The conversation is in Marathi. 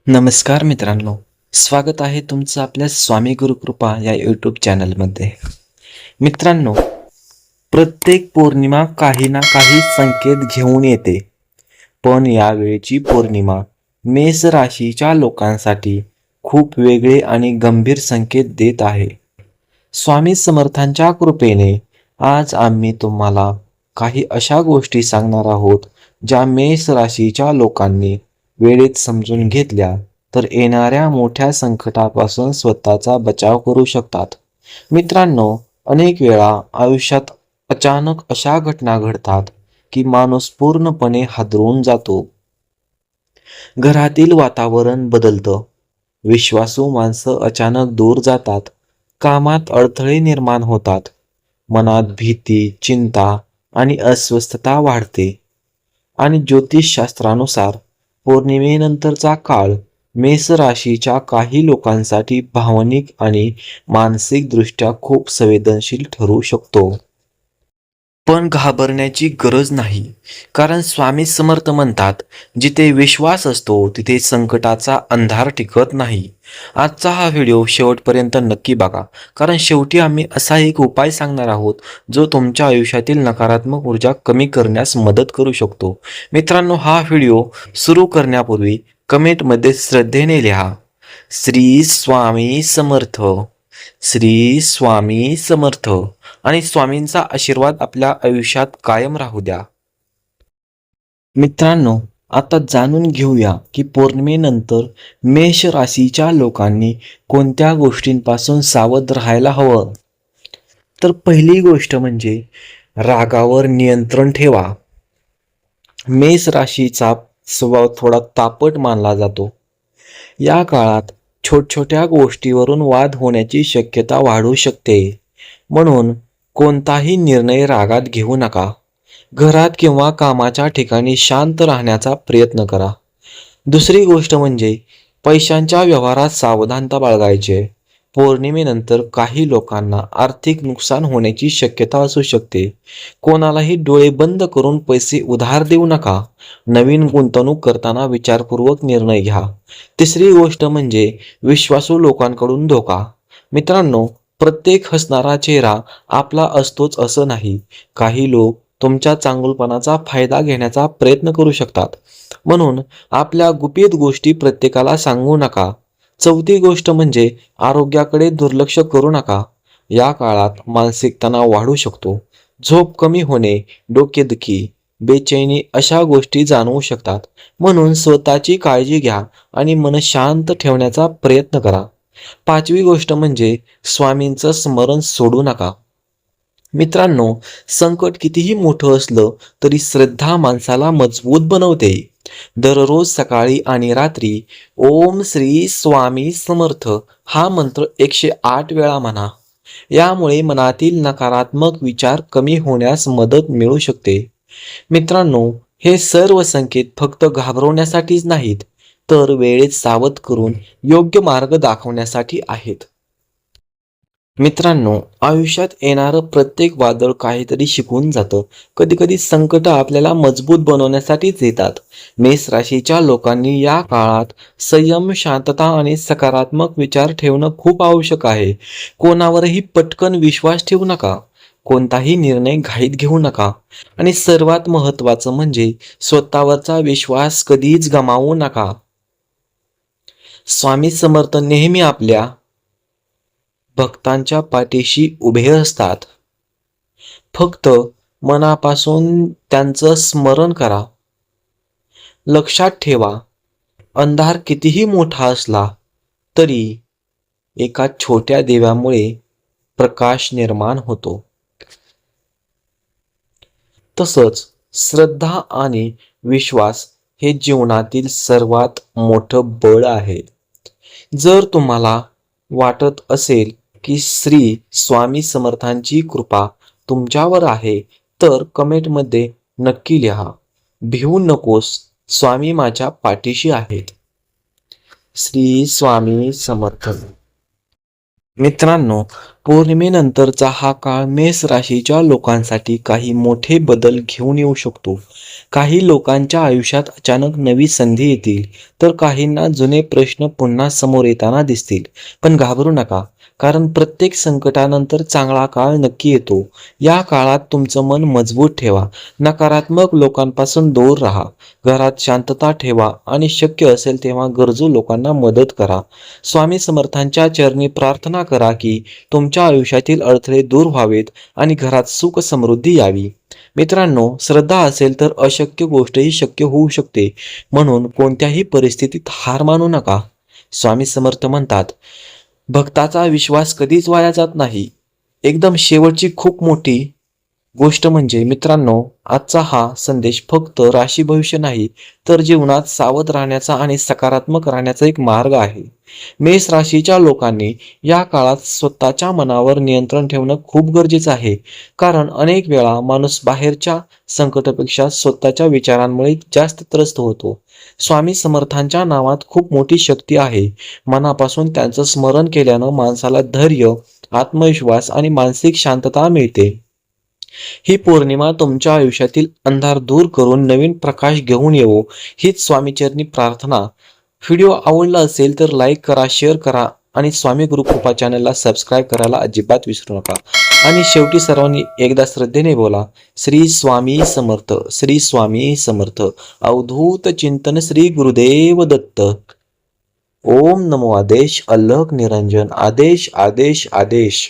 नमस्कार मित्रांनो, स्वागत आहे तुमचं आपल्या स्वामी गुरुकृपा या यूट्यूब चॅनलमध्ये. मित्रांनो, प्रत्येक पौर्णिमा काही ना काही संकेत घेऊन येते, पण यावेळची पौर्णिमा मेष राशीच्या लोकांसाठी खूप वेगळे आणि गंभीर संकेत देत आहे. स्वामी समर्थांच्या कृपेने आज आम्ही तुम्हाला काही अशा गोष्टी सांगणार आहोत, ज्या मेष राशीच्या लोकांनी वेळेत समजून घेतल्या तर येणाऱ्या मोठ्या संकटापासून स्वतःचा बचाव करू शकतात. मित्रांनो, अनेक वेळा आयुष्यात अचानक अशा घटना घडतात की माणूस पूर्णपणे हादरून जातो. घरातील वातावरण बदलतं, विश्वासू माणसं अचानक दूर जातात, कामात अडथळे निर्माण होतात, मनात भीती, चिंता आणि अस्वस्थता वाढते. आणि ज्योतिषशास्त्रानुसार पौर्णिमेनंतरचा काळ मेष राशीच्या काही लोकांसाठी भावनिक आणि मानसिकदृष्ट्या खूप संवेदनशील ठरू शकतो. पण घाबरण्याची गरज नाही, कारण स्वामी समर्थ म्हणतात, जिथे विश्वास असतो तिथे संकटाचा अंधार टिकत नाही. आजचा हा व्हिडिओ शेवटपर्यंत नक्की बघा, कारण शेवटी आम्ही असा एक उपाय सांगणार आहोत जो तुमच्या आयुष्यातील नकारात्मक ऊर्जा कमी करण्यास मदत करू शकतो. मित्रांनो, हा व्हिडिओ सुरू करण्यापूर्वी कमेंटमध्ये श्रद्धेने लिहा, श्री स्वामी समर्थ, श्री स्वामी समर्थ, आणि स्वामींचा आशीर्वाद आपल्या आयुष्यात कायम राहू द्या. मित्रांनो, आता जाणून घेऊया की पौर्णिमेनंतर मेष राशीच्या लोकांनी कोणत्या गोष्टींपासून सावध राहायला हवं. तर पहिली गोष्ट म्हणजे रागावर नियंत्रण ठेवा. मेष राशीचा स्वभाव थोडा तापट मानला जातो. या काळात छोट्या गोष्टीवरून वाद होण्याची शक्यता वाढू शकते, म्हणून कोणताही निर्णय रागात घेऊ नका. घरात किंवा कामाच्या ठिकाणी शांत राहण्याचा प्रयत्न करा. दुसरी गोष्ट म्हणजे पैशांच्या व्यवहारात सावधानता बाळगायची. पौर्णिमेनंतर काही लोकांना आर्थिक नुकसान होण्याची शक्यता असू शकते. कोणालाही डोळे बंद करून पैसे उधार देऊ नका. नवीन गुंतवणूक करताना विचारपूर्वक निर्णय घ्या. तिसरी गोष्ट म्हणजे विश्वासू लोकांकडून धोका. मित्रांनो, प्रत्येक हसणारा चेहरा आपला असतोच असं नाही. काही लोक तुमच्या चांगुलपणाचा फायदा घेण्याचा प्रयत्न करू शकतात, म्हणून आपल्या गुपित गोष्टी प्रत्येकाला सांगू नका. चौथी गोष्ट म्हणजे आरोग्याकडे दुर्लक्ष करू नका. या काळात मानसिक तणाव वाढू शकतो. झोप कमी होणे, डोकेदुखी, बेचैनी अशा गोष्टी जाणवू शकतात, म्हणून स्वतःची काळजी घ्या आणि मन शांत ठेवण्याचा प्रयत्न करा. पाचवी गोष्ट म्हणजे स्वामींचं स्मरण सोडू नका. मित्रांनो, संकट कितीही मोठं असलं तरी श्रद्धा माणसाला मजबूत बनवते. दररोज सकाळी आणि रात्री ओम श्री स्वामी समर्थ हा मंत्र 108 वेळा म्हणा. यामुळे मनातील नकारात्मक विचार कमी होण्यास मदत मिळू शकते. मित्रांनो, हे सर्व संकेत फक्त घाबरवण्यासाठीच नाहीत, तर वेळेत सावध करून योग्य मार्ग दाखवण्यासाठी आहेत. मित्रांनो, आयुष्यात येणारं प्रत्येक वादळ काहीतरी शिकवून जातं. कधीकधी संकट आपल्याला मजबूत बनवण्यासाठीच येतात. मेष राशीच्या लोकांनी या काळात संयम, शांतता आणि सकारात्मक विचार ठेवणं खूप आवश्यक आहे. कोणावरही पटकन विश्वास ठेवू नका. कोणताही निर्णय घाईत घेऊ नका. आणि सर्वात महत्त्वाचं म्हणजे स्वतःवरचा विश्वास कधीच गमावू नका. स्वामी समर्थ नेहमी आपल्या भक्तांच्या पाठीशी उभे असतात. फक्त मनापासून त्यांचं स्मरण करा. लक्षात ठेवा, अंधार कितीही मोठा असला तरी एका छोट्या दिव्यामुळे प्रकाश निर्माण होतो. तसंच श्रद्धा आणि विश्वास हे जीवनातील सर्वात मोठं बळ आहे. जर तुम्हाला वाटत असेल की श्री स्वामी समर्थांची कृपा तुमच्यावर आहे, तर कमेंटमध्ये नक्की लिहा, भिवू नकोस, स्वामी माझ्या पाठीशी आहेत. श्री स्वामी समर्थ. मित्रांनो, पौर्णिमेनंतरचा हा काळ मेष राशीच्या लोकांसाठी काही मोठे बदल घेऊन येऊ शकतो. काही लोकांच्या आयुष्यात अचानक नवी संधी येतील, तर काहींना जुने प्रश्न पुन्हा समोर येताना दिसतील. पण घाबरू नका, कारण प्रत्येक संकटानंतर चांगला काळ नक्की येतो. या काळात तुमचं मन मजबूत ठेवा, नकारात्मक लोकांपासून दूर राहा, घरात शांतता ठेवा आणि शक्य असेल तेव्हा गरजू लोकांना मदत करा. स्वामी समर्थांच्या चरणी प्रार्थना करा की तुमच्या आयुष्यातील अडथळे दूर व्हावेत आणि घरात सुख समृद्धी यावी. मित्रांनो, श्रद्धा असेल तर अशक्य गोष्टही शक्य होऊ शकते. म्हणून कोणत्याही परिस्थितीत हार मानू नका. स्वामी समर्थ म्हणतात, भक्ताचा विश्वास कधीच वाया जात नाही. एकदम शेवटची खूप मोठी गोष्ट म्हणजे मित्रांनो, आजचा हा संदेश फक्त राशी भविष्य नाही, तर जीवनात सावध राहण्याचा आणि सकारात्मक राहण्याचा एक मार्ग आहे. मेष राशीच्या लोकांनी या काळात स्वतःच्या मनावर नियंत्रण ठेवणं खूप गरजेचं आहे. कारण अनेक वेळा माणूस बाहेरच्या संकटापेक्षा स्वतःच्या विचारांमुळे जास्त त्रस्त होतो. स्वामी समर्थांच्या नावात खूप मोठी शक्ती आहे. मनापासून त्यांचं स्मरण केल्यानं माणसाला धैर्य, आत्मविश्वास आणि मानसिक शांतता मिळते. ही पौर्णिमा तुमच्या आयुष्यातील अंधार दूर करून नवीन प्रकाश घेऊन येवो, हीच स्वामीचरणी प्रार्थना. व्हिडिओ आवडला असेल तर लाईक करा, शेअर करा आणि स्वामी गुरुकृपा चॅनलला सबस्क्राईब करायला अजिबात विसरू नका. आणि शेवटी सर्वांनी एकदा श्रद्धेने बोला, श्री स्वामी समर्थ, श्री स्वामी समर्थ. अवधूत चिंतन श्री गुरुदेव दत्त. ओम नमो आदेश, अल्लख निरंजन, आदेश आदेश आदेश.